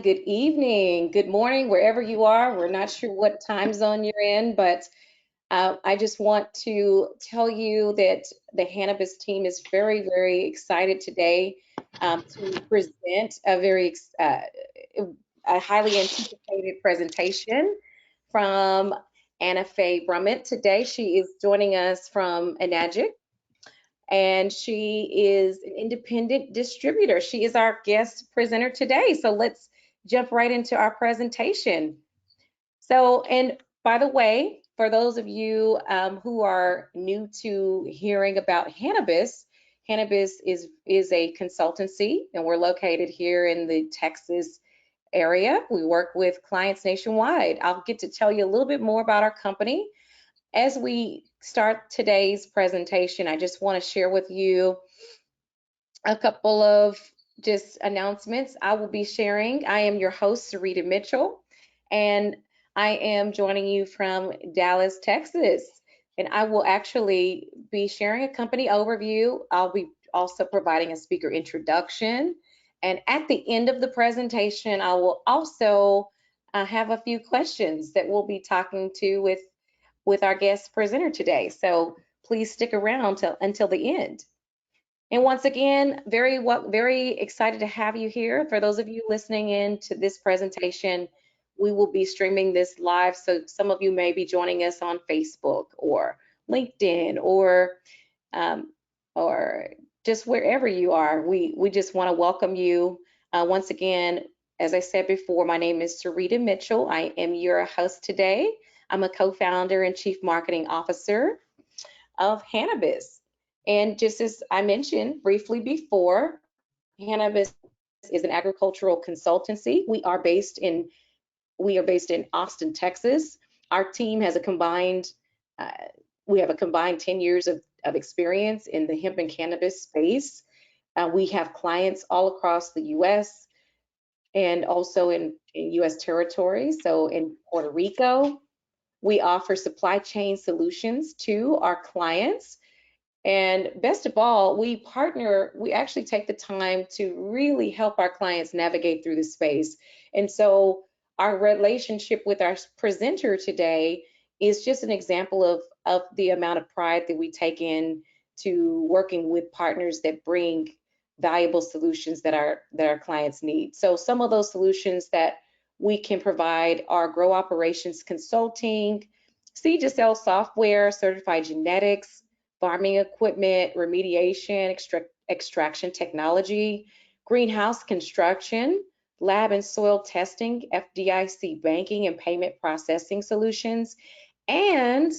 Good evening, good morning, wherever you are. We're not sure what time zone you're in, but I just want to tell you that the Hannibus team is very, very excited today to present a highly anticipated presentation from Fae Brummett. Today, she is joining us from Enagic, and she is an independent distributor. She is our guest presenter today. So let's jump right into our presentation. So, and by the way, for those of you who are new to hearing about Hannibus, Hannibus is a consultancy, and we're located here in the Texas area. We work with clients nationwide. I'll get to tell you a little bit more about our company as we start today's presentation. I just want to share with you a couple of just announcements I will be sharing. I am your host, Sarita Mitchell, and I am joining you from Dallas, Texas. And I will actually be sharing a company overview. I'll be also providing a speaker introduction. And at the end of the presentation, I will also have a few questions that we'll be talking to with our guest presenter today. So please stick around until the end. And once again, very excited to have you here. For those of you listening in to this presentation, we will be streaming this live. So some of you may be joining us on Facebook or LinkedIn um, or just wherever you are. We just want to welcome you. Once again, as I said before, my name is Sarita Mitchell. I am your host today. I'm a co-founder and chief marketing officer of Hannibus. And just as I mentioned briefly before, Hannibus is an agricultural consultancy. We are based in Austin, Texas. Our team has uh, we have a combined 10 years of experience in the hemp and cannabis space. We have clients all across the U.S. and also in U.S. territories. So in Puerto Rico, we offer supply chain solutions to our clients. And best of all, we actually take the time to really help our clients navigate through the space. And so our relationship with our presenter today is just an example of the amount of pride that we take in to working with partners that bring valuable solutions that our clients need. So some of those solutions that we can provide are grow operations consulting, seed to sell software, certified genetics, farming equipment, remediation, extraction technology, greenhouse construction, lab and soil testing, FDIC banking and payment processing solutions. And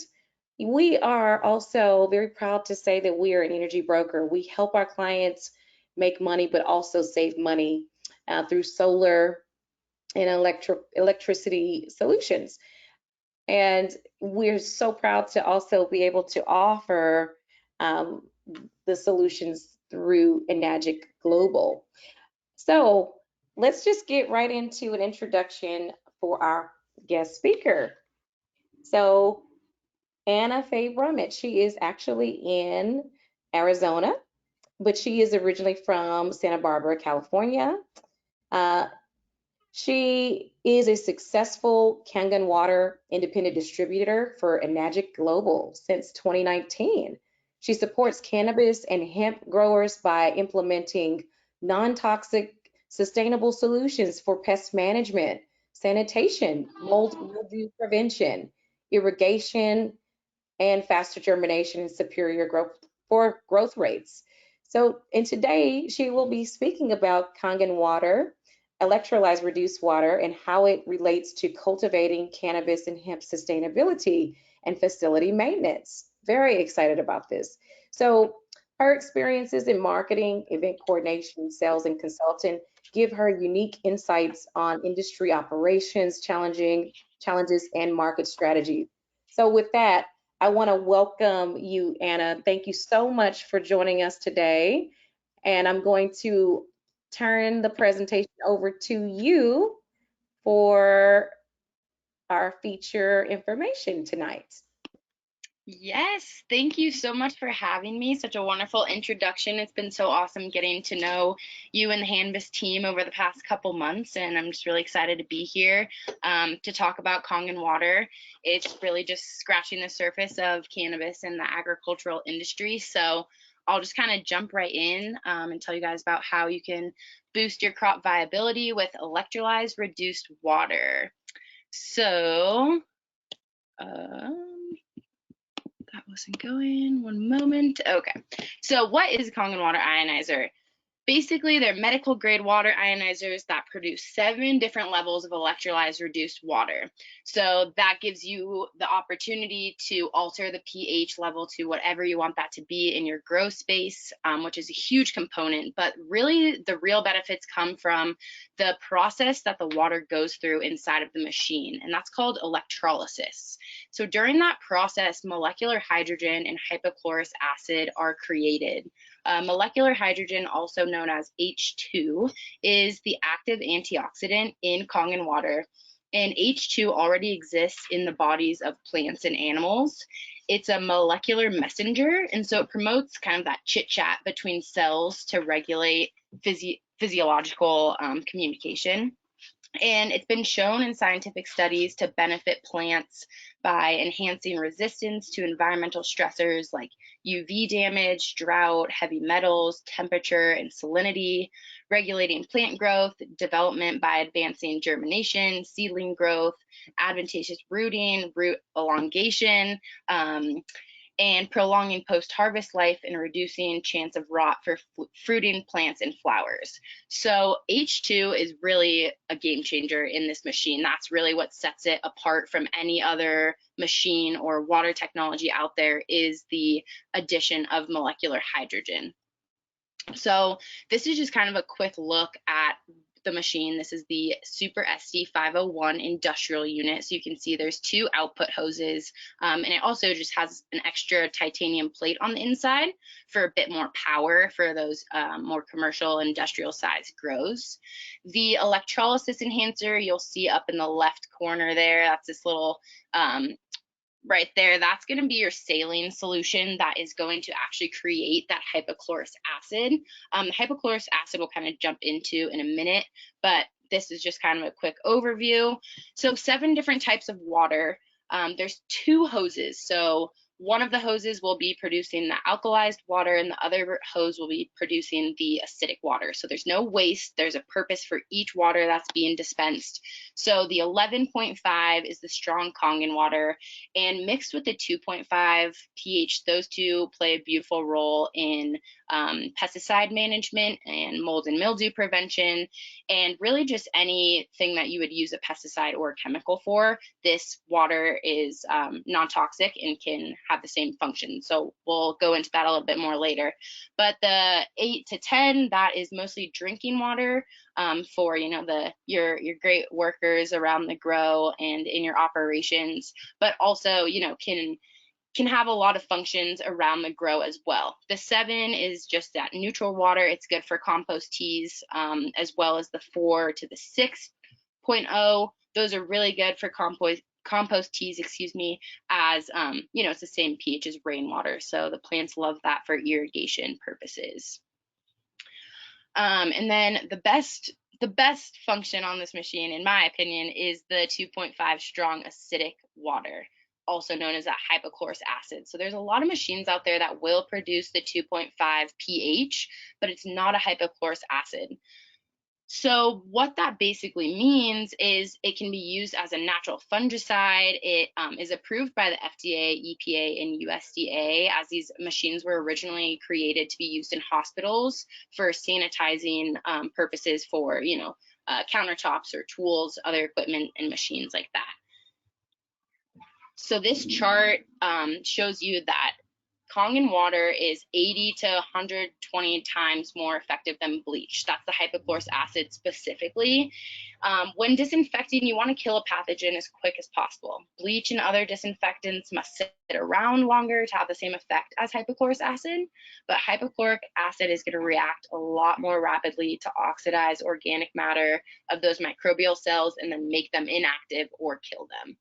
we are also very proud to say that we are an energy broker. We help our clients make money, but also save money through solar and electricity solutions. And we're so proud to also be able to offer um, the solutions through Enagic Global. So let's just get right into an introduction for our guest speaker. So Fae Brummett, she is actually in Arizona, but she is originally from Santa Barbara, California. Uh, She is a successful Kangen Water independent distributor for Enagic Global since 2019. She supports cannabis and hemp growers by implementing non-toxic, sustainable solutions for pest management, sanitation, mildew prevention, irrigation, and faster germination and superior growth rates. So, and today she will be speaking about Kangen water, electrolyzed reduced water, and how it relates to cultivating cannabis and hemp sustainability and facility maintenance. Very excited about this. So, her experiences in marketing, event coordination, sales, and consulting give her unique insights on industry operations, challenges, and market strategies. So, with that, I want to welcome you, Anna. Thank you so much for joining us today. And I'm going to turn the presentation over to you for our feature information tonight. Yes, thank you so much for having me. Such a wonderful introduction. It's been so awesome getting to know you and the Hannibus team over the past couple months, and I'm just really excited to be here to talk about Kangen Water. It's really just scratching the surface of cannabis and the agricultural industry. So I'll just kind of jump right in and tell you guys about how you can boost your crop viability with electrolyzed reduced water. So, that wasn't going. One moment. Okay. So what is a Kangen water ionizer? Basically, they're medical grade water ionizers that produce 7 different levels of electrolyzed reduced water. So that gives you the opportunity to alter the pH level to whatever you want that to be in your grow space, which is a huge component. But really, the real benefits come from the process that the water goes through inside of the machine, and that's called electrolysis. So during that process, molecular hydrogen and hypochlorous acid are created. Molecular hydrogen, also known as H2, is the active antioxidant in Kangen water. And H2 already exists in the bodies of plants and animals. It's a molecular messenger, and so it promotes kind of that chit chat between cells to regulate physiological communication. And it's been shown in scientific studies to benefit plants by enhancing resistance to environmental stressors like UV damage, drought, heavy metals, temperature, and salinity, regulating plant growth, development by advancing germination, seedling growth, advantageous rooting, root elongation, and prolonging post-harvest life and reducing chance of rot for fruiting plants and flowers. So H2 is really a game changer in this machine. That's really what sets it apart from any other machine or water technology out there, is the addition of molecular hydrogen. So this is just kind of a quick look at the machine. This is the Super SD501 industrial unit. So you can see there's 2 output hoses, and it also just has an extra titanium plate on the inside for a bit more power for those more commercial industrial size grows. The electrolysis enhancer you'll see up in the left corner there, that's this little right there, that's going to be your saline solution that is going to actually create that hypochlorous acid. The hypochlorous acid we'll kind of jump into in a minute, but this is just kind of a quick overview. So 7 different types of water. There's 2 hoses. So one of the hoses will be producing the alkalized water and the other hose will be producing the acidic water. So there's no waste. There's a purpose for each water that's being dispensed. So the 11.5 is the strong Kangen water, and mixed with the 2.5 pH, those 2 play a beautiful role in pesticide management and mold and mildew prevention, and really just anything that you would use a pesticide or a chemical for. This water is non-toxic and can have the same function. So we'll go into that a little bit more later. But the 8 to 10, that is mostly drinking water for your great workers around the grow and in your operations, but also can have a lot of functions around the grow as well. The 7 is just that neutral water. It's good for compost teas, as well as the 4 to the 6.0. Those are really good for compost teas, excuse me, as it's the same pH as rainwater. So the plants love that for irrigation purposes. And then the best function on this machine, in my opinion, is the 2.5 strong acidic water, also known as that hypochlorous acid. So there's a lot of machines out there that will produce the 2.5 pH, but it's not a hypochlorous acid. So what that basically means is it can be used as a natural fungicide. It is approved by the FDA, EPA, and USDA, as these machines were originally created to be used in hospitals for sanitizing purposes for, countertops or tools, other equipment, and machines like that. So this chart shows you that Kangen water is 80 to 120 times more effective than bleach. That's the hypochlorous acid specifically. When disinfecting, you want to kill a pathogen as quick as possible. Bleach and other disinfectants must sit around longer to have the same effect as hypochlorous acid, but hypochloric acid is going to react a lot more rapidly to oxidize organic matter of those microbial cells and then make them inactive or kill them.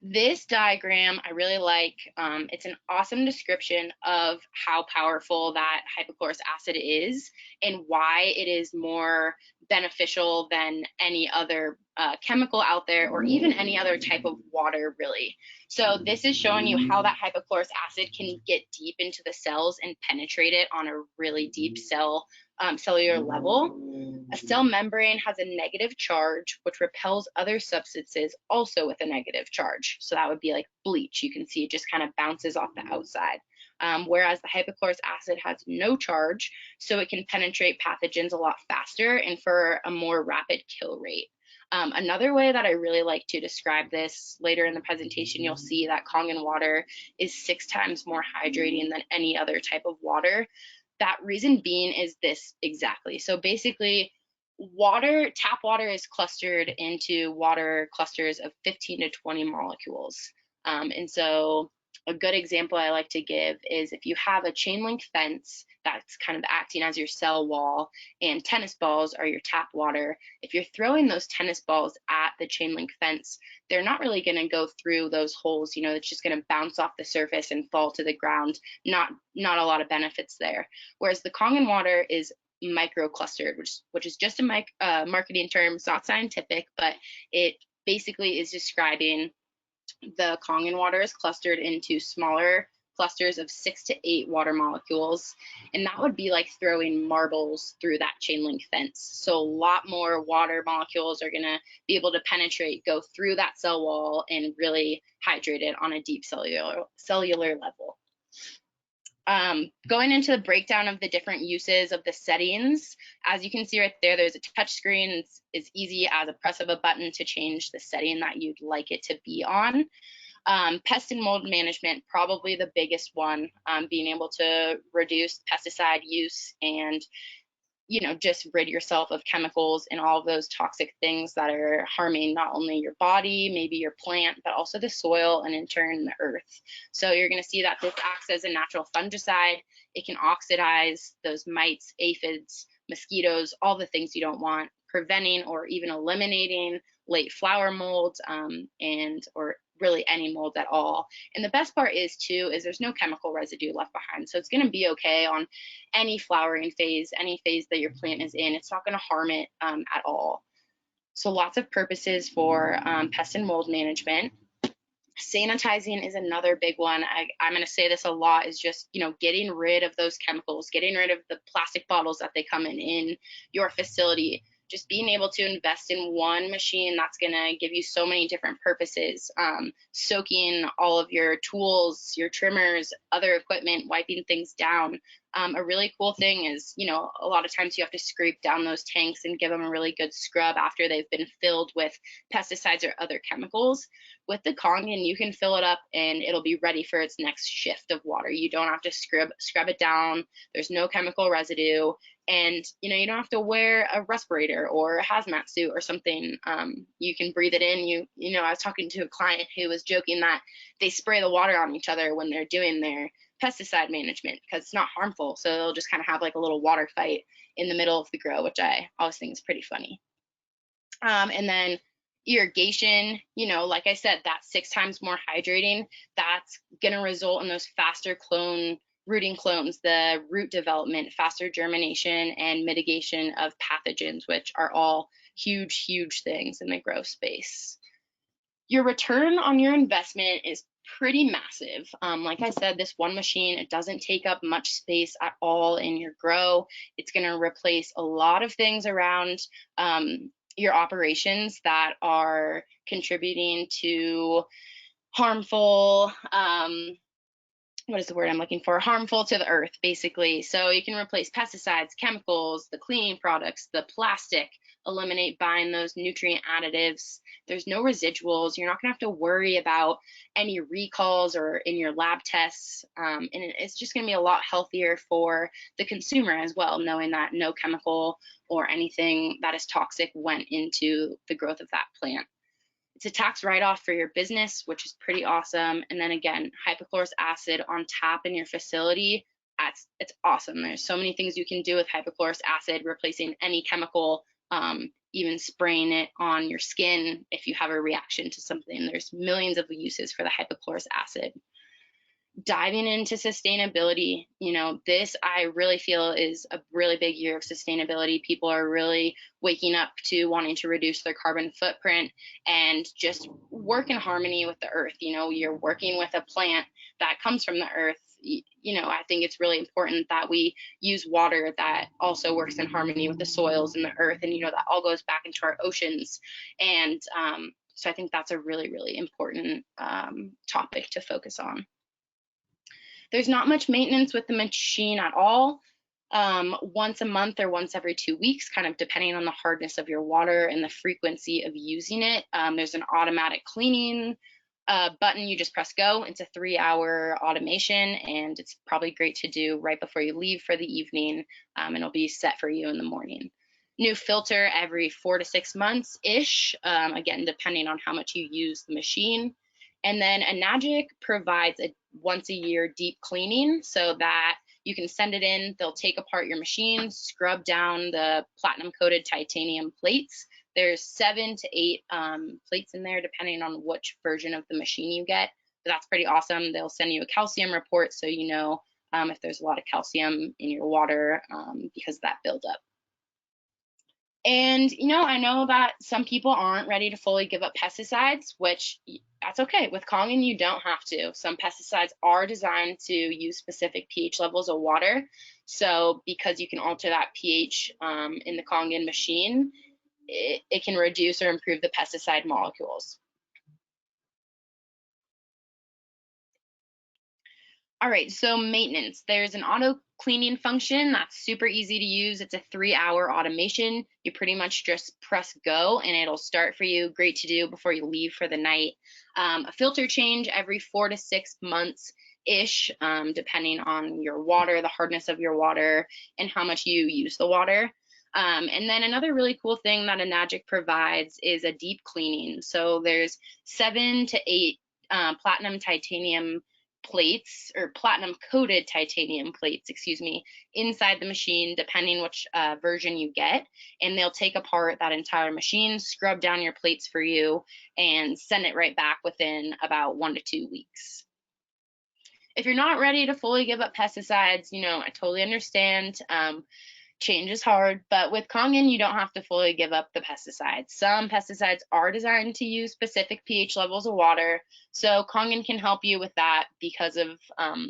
This diagram I really like. It's an awesome description of how powerful that hypochlorous acid is and why it is more beneficial than any other chemical out there or even any other type of water, really. So this is showing you how that hypochlorous acid can get deep into the cells and penetrate it on a really deep cellular level. A cell membrane has a negative charge, which repels other substances also with a negative charge. So that would be like bleach. You can see it just kind of bounces off the outside. Whereas the hypochlorous acid has no charge, so it can penetrate pathogens a lot faster and for a more rapid kill rate. Another way that I really like to describe this, later in the presentation, you'll see that Kangen water is 6 times more hydrating than any other type of water. That reason being is this exactly. So basically, tap water is clustered into water clusters of 15 to 20 molecules. And so a good example I like to give is if you have a chain link fence that's kind of acting as your cell wall and tennis balls are your tap water, if you're throwing those tennis balls at the chain link fence, they're not really going to go through those holes. You know, it's just going to bounce off the surface and fall to the ground. Not a lot of benefits there. Whereas the Kangen water is microclustered, which is just a marketing term. It's not scientific, but it basically is describing the Kangen water is clustered into smaller clusters of 6 to 8 water molecules, and that would be like throwing marbles through that chain link fence. So a lot more water molecules are going to be able to penetrate, go through that cell wall, and really hydrate it on a deep cellular level. Going into the breakdown of the different uses of the settings, as you can see right there, there's a touch screen. It's easy as a press of a button to change the setting that you'd like it to be on. Pest and mold management, probably the biggest one, being able to reduce pesticide use and just rid yourself of chemicals and all of those toxic things that are harming not only your body, maybe your plant, but also the soil and in turn the earth. So you're going to see that this acts as a natural fungicide. It can oxidize those mites, aphids, mosquitoes, all the things you don't want, preventing or even eliminating late flower molds or really any mold at all. And the best part is there's no chemical residue left behind. So it's going to be okay on any flowering phase, any phase that your plant is in. It's not going to harm it at all. So lots of purposes for pest and mold management. Sanitizing is another big one. I'm going to say this a lot, is just, getting rid of those chemicals, getting rid of the plastic bottles that they come in your facility. Just being able to invest in one machine that's going to give you so many different purposes, soaking all of your tools, your trimmers, other equipment, wiping things down. A really cool thing is, a lot of times you have to scrape down those tanks and give them a really good scrub after they've been filled with pesticides or other chemicals. With the Kangen, you can fill it up and it'll be ready for its next shift of water. You don't have to scrub it down. There's no chemical residue. And, you don't have to wear a respirator or a hazmat suit or something. You can breathe it in. I was talking to a client who was joking that they spray the water on each other when they're doing their pesticide management because it's not harmful. So they'll just kind of have like a little water fight in the middle of the grow, which I always think is pretty funny. And then irrigation, like I said, that's 6 times more hydrating. That's going to result in those faster rooting clones, the root development, faster germination, and mitigation of pathogens, which are all huge, huge things in the grow space. Your return on your investment is pretty massive. Like I said, this one machine, it doesn't take up much space at all in your grow. It's going to replace a lot of things around your operations that are contributing to harmful, what is the word I'm looking for? Harmful to the earth, basically. So you can replace pesticides, chemicals, the cleaning products, the plastic, eliminate buying those nutrient additives. There's no residuals. You're not going to have to worry about any recalls or in your lab tests. And it's just going to be a lot healthier for the consumer as well, knowing that no chemical or anything that is toxic went into the growth of that plant. It's a tax write-off for your business, which is pretty awesome. And then again, hypochlorous acid on tap in your facility, it's awesome. There's so many things you can do with hypochlorous acid, replacing any chemical even spraying it on your skin if you have a reaction to something. There's millions of uses for the hypochlorous acid. Diving into sustainability, this I really feel is a really big year of sustainability. People are really waking up to wanting to reduce their carbon footprint and just work in harmony with the earth. You're working with a plant that comes from the earth. I think it's really important that we use water that also works in harmony with the soils and the earth, and that all goes back into our oceans. And so I think that's a really, really important topic to focus on. There's not much maintenance with the machine at all. Once a month or once every 2 weeks, kind of depending on the hardness of your water and the frequency of using it. There's an automatic cleaning button. You just press go. It's a 3-hour automation, and it's probably great to do right before you leave for the evening, and it'll be set for you in the morning. New filter every 4 to 6 months-ish, again, depending on how much you use the machine. And then Enagic provides a once-a-year deep cleaning so that you can send it in. They'll take apart your machine, scrub down the platinum-coated titanium plates. There's 7 to 8 plates in there, depending on which version of the machine you get. But that's pretty awesome. They'll send you a calcium report so you know if there's a lot of calcium in your water because of that buildup. And, I know that some people aren't ready to fully give up pesticides, which that's okay. With Kangen, you don't have to. Some pesticides are designed to use specific pH levels of water. So because you can alter that pH in the Kangen machine, it can reduce or improve the pesticide molecules. All right, so maintenance. There's an auto cleaning function that's super easy to use. It's a 3-hour automation. You pretty much just press go and it'll start for you. Great to do before you leave for the night. A filter change every 4 to 6 months-ish, depending on your water, the hardness of your water, and how much you use the water. And then another really cool thing that Enagic provides is a deep cleaning. So there's 7 to 8 platinum titanium plates, or platinum coated titanium plates, excuse me, inside the machine, depending which version you get. And they'll take apart that entire machine, scrub down your plates for you, and send it right back within about 1 to 2 weeks. If you're not ready to fully give up pesticides, I totally understand. Change is hard, but with Kangen, you don't have to fully give up the pesticides. Some pesticides are designed to use specific pH levels of water, so Kangen can help you with that because of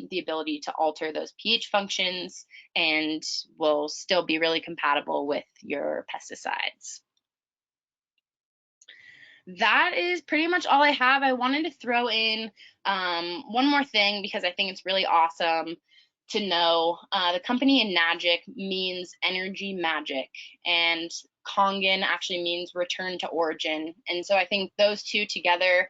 the ability to alter those pH functions and will still be really compatible with your pesticides. That is pretty much all I have. I wanted to throw in one more thing because I think it's really awesome to know. The company Enagic means energy magic, and Kangen actually means return to origin. And so I think those two together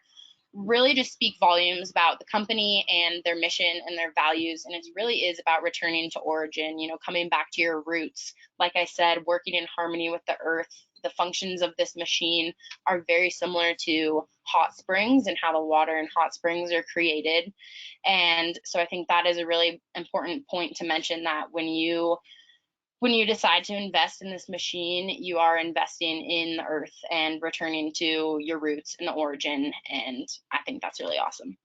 really just speak volumes about the company and their mission and their values. And it really is about returning to origin, coming back to your roots. Like I said, working in harmony with the earth. The functions of this machine are very similar to hot springs and how the water in hot springs are created. And so I think that is a really important point to mention, that when you decide to invest in this machine, you are investing in the earth and returning to your roots and the origin. And I think that's really awesome.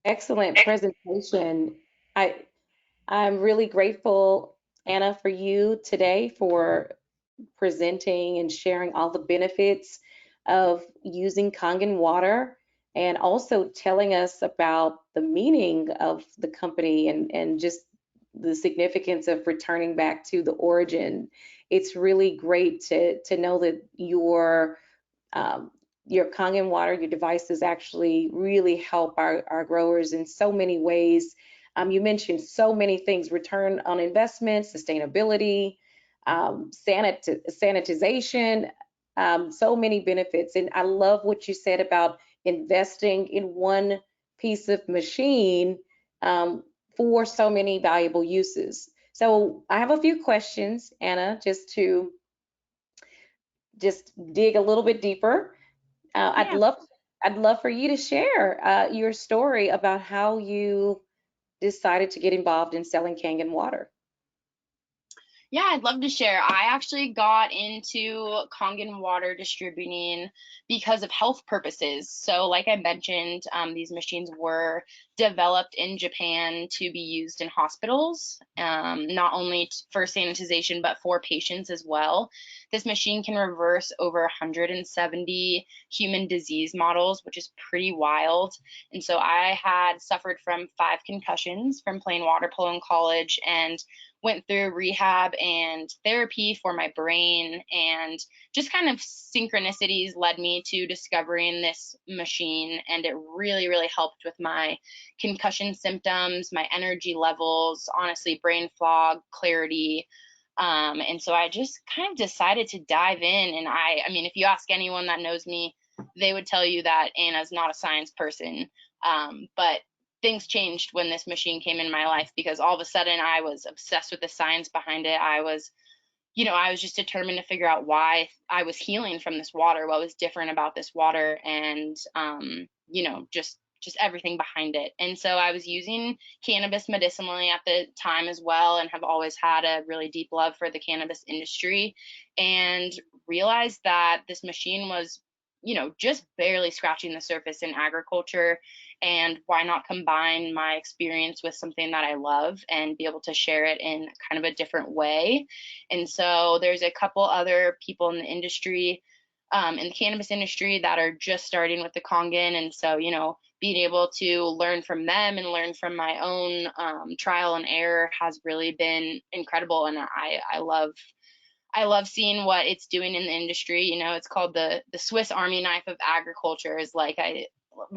Excellent presentation. I'm really grateful, Anna, for you today for presenting and sharing all the benefits of using Kangen water, and also telling us about the meaning of the company, and just the significance of returning back to the origin. It's really great to know that um, your Kangen water, your devices actually really help our growers in so many ways. You mentioned so many things: return on investment, sustainability, sanitization, so many benefits. And I love what you said about investing in one piece of machine for so many valuable uses. So I have a few questions, Anna, just dig a little bit deeper. Uh, I'd Yeah. love I'd love for you to share your story about how you decided to get involved in selling Kangen water. Yeah, I'd love to share. I actually got into Kangen water distributing because of health purposes. So, like I mentioned, these machines were developed in Japan to be used in hospitals, not only for sanitization, but for patients as well. This machine can reverse over 170 human disease models, which is pretty wild. And so I had suffered from 5 concussions from playing water polo in college and went through rehab and therapy for my brain, and just kind of synchronicities led me to discovering this machine, and it really, really helped with my concussion symptoms, my energy levels, honestly, brain fog, clarity. And so I just kind of decided to dive in. And I mean, if you ask anyone that knows me, they would tell you that Anna's not a science person. But things changed when this machine came in my life, because all of a sudden I was obsessed with the science behind it. I was just determined to figure out why I was healing from this water, what was different about this water, and just everything behind it. And so I was using cannabis medicinally at the time as well, and have always had a really deep love for the cannabis industry, and realized that this machine was just barely scratching the surface in agriculture, and why not combine my experience with something that I love and be able to share it in kind of a different way. And so there's a couple other people in the industry, in the cannabis industry, that are just starting with the Kangen. And so, being able to learn from them and learn from my own trial and error has really been incredible. And I love seeing what it's doing in the industry. It's called the Swiss Army knife of agriculture, is what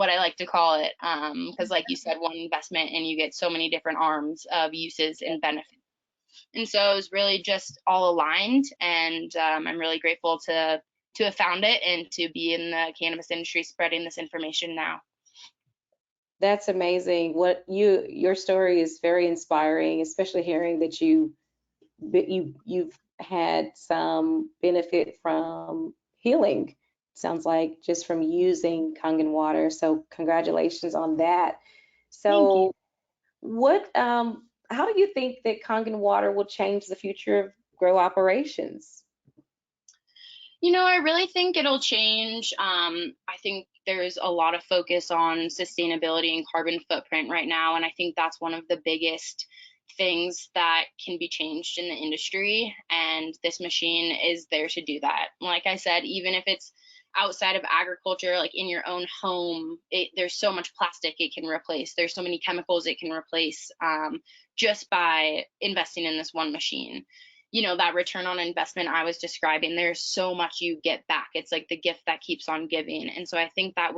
I like to call it. Because like you said, one investment and you get so many different arms of uses and benefits. And so it was really just all aligned, and I'm really grateful to have found it and to be in the cannabis industry spreading this information now. That's amazing. Your story is very inspiring, especially hearing that you've had some benefit from healing. Sounds like just from using Kangen water. So congratulations on that. Thank you. So how do you think that Kangen water will change the future of grow operations? I really think it'll change. I think there's a lot of focus on sustainability and carbon footprint right now, and I think that's one of the biggest things that can be changed in the industry. And this machine is there to do that. Like I said, even if it's outside of agriculture, like in your own home, there's so much plastic it can replace. There's so many chemicals it can replace, just by investing in this one machine. That return on investment I was describing, there's so much you get back. It's like the gift that keeps on giving. And so I think that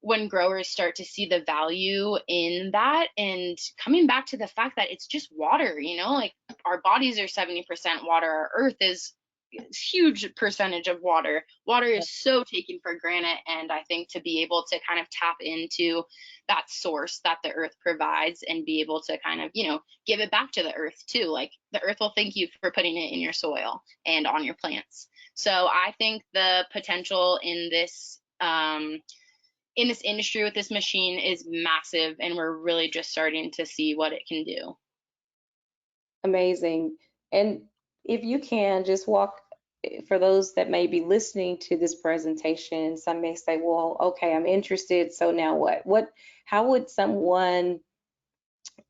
when growers start to see the value in that, and coming back to the fact that it's just water, like our bodies are 70% water, our earth is huge percentage of water. Water is so taken for granted, and I think to be able to kind of tap into that source that the earth provides and be able to kind of, give it back to the earth too. Like the earth will thank you for putting it in your soil and on your plants. So I think the potential in this industry with this machine is massive, and we're really just starting to see what it can do. Amazing. And if you can just walk, for those that may be listening to this presentation, some may say, well, okay, I'm interested. So now what, how would someone,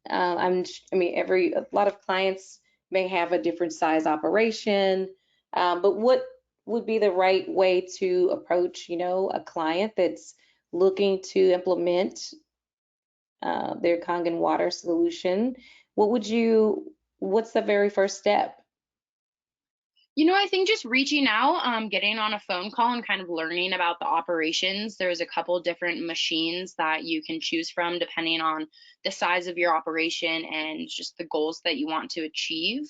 I mean, a lot of clients may have a different size operation, but what would be the right way to approach, a client that's looking to implement their Kangen water solution? What's the very first step? I think just reaching out, getting on a phone call and kind of learning about the operations. There's a couple different machines that you can choose from depending on the size of your operation and just the goals that you want to achieve.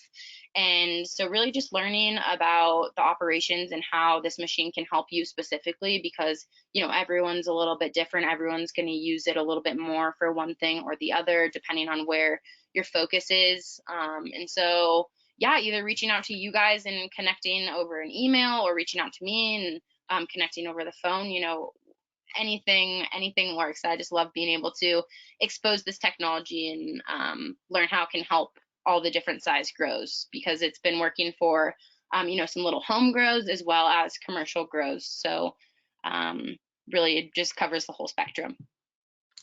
And so really just learning about the operations and how this machine can help you specifically because, everyone's a little bit different. Everyone's going to use it a little bit more for one thing or the other, depending on where your focus is. And so yeah, either reaching out to you guys and connecting over an email or reaching out to me and connecting over the phone, anything works. I just love being able to expose this technology and learn how it can help all the different size grows because it's been working for, some little home grows as well as commercial grows. So really it just covers the whole spectrum.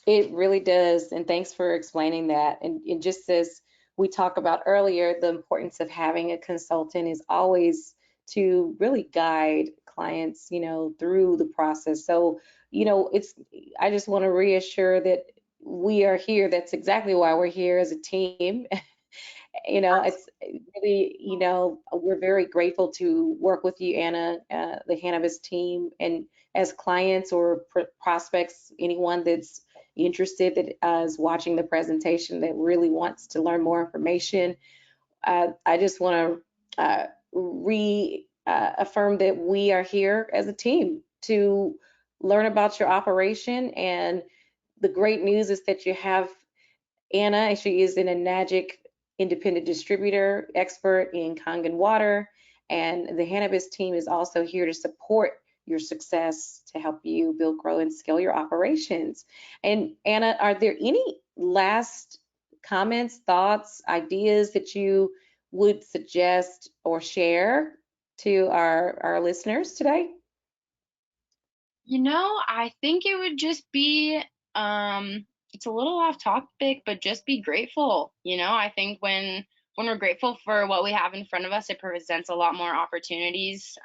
It really does. And thanks for explaining that. And just as we talked about earlier, the importance of having a consultant is always to really guide clients, through the process. So, I just want to reassure that we are here. That's exactly why we're here as a team. It's really, we're very grateful to work with you, Anna, the Hannibus team, and as clients or prospects, anyone that's interested that is watching the presentation that really wants to learn more information. I just want to reaffirm that we are here as a team to learn about your operation. And the great news is that you have Anna. She is an Enagic independent distributor, expert in Kangen Water, and the Hannibus team is also here to support your success to help you build, grow, and scale your operations. And Anna, are there any last comments, thoughts, ideas that you would suggest or share to our listeners today? I think it would just be it's a little off topic, but just be grateful. I think when we're grateful for what we have in front of us, it presents a lot more opportunities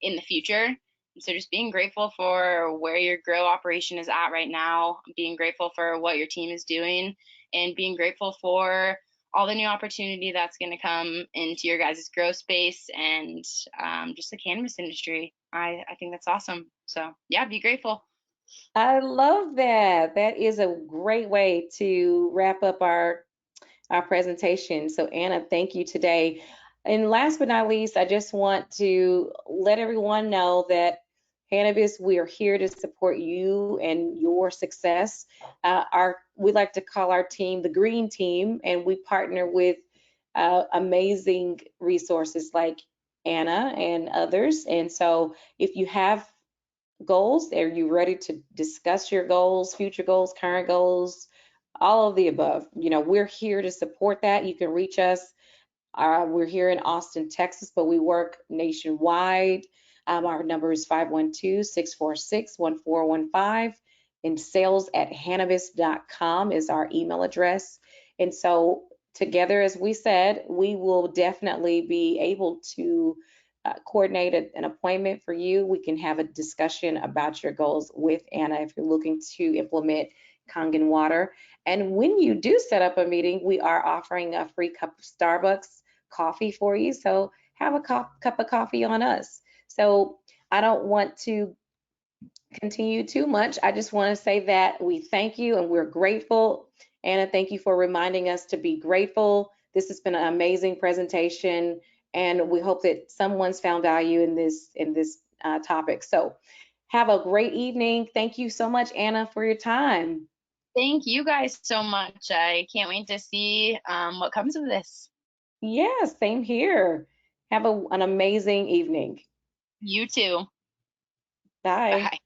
in the future. And so just being grateful for where your grow operation is at right now, being grateful for what your team is doing, and being grateful for all the new opportunity that's going to come into your guys' grow space and just the cannabis industry. I think that's awesome. So yeah, be grateful. I love that. That is a great way to wrap up our presentation. So Anna, thank you today. And last but not least, I just want to let everyone know that Hannibus, we are here to support you and your success. We like to call our team the Green Team, and we partner with amazing resources like Anna and others. And so if you have goals, are you ready to discuss your goals, future goals, current goals, all of the above? We're here to support that. You can reach us. We're here in Austin, Texas, but we work nationwide. Our number is 512-646-1415, and sales@hannibus.com is our email address. And so together, as we said, we will definitely be able to coordinate an appointment for you. We can have a discussion about your goals with Anna if you're looking to implement Kangen Water. And when you do set up a meeting, we are offering a free cup of Starbucks coffee for you. So have a cup of coffee on us. So I don't want to continue too much. I just want to say that we thank you and we're grateful. Anna, thank you for reminding us to be grateful. This has been an amazing presentation, and we hope that someone's found value in this topic. So have a great evening. Thank you so much, Anna, for your time. Thank you guys so much. I can't wait to see what comes of this. Yeah, same here. Have an amazing evening. You too. Bye. Bye.